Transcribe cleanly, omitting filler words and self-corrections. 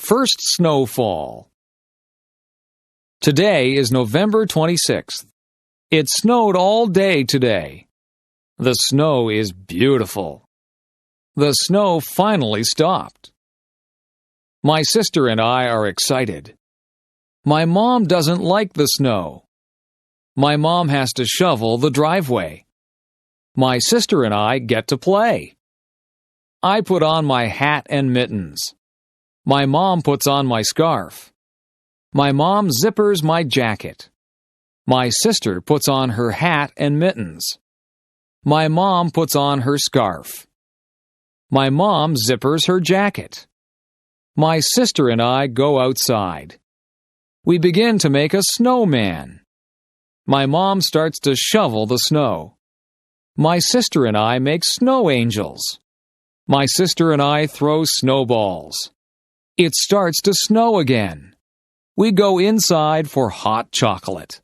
First snowfall. Today is November 26th. It snowed all day today. The snow is beautiful. The snow finally stopped. My sister and I are excited. My mom doesn't like the snow. My mom has to shovel the driveway. My sister and I get to play. I put on my hat and mittens. My mom puts on my scarf. My mom zippers my jacket. My sister puts on her hat and mittens. My mom puts on her scarf. My mom zippers her jacket. My sister and I go outside. We begin to make a snowman. My mom starts to shovel the snow. My sister and I make snow angels. My sister and I throw snowballs. It starts to snow again. We go inside for hot chocolate.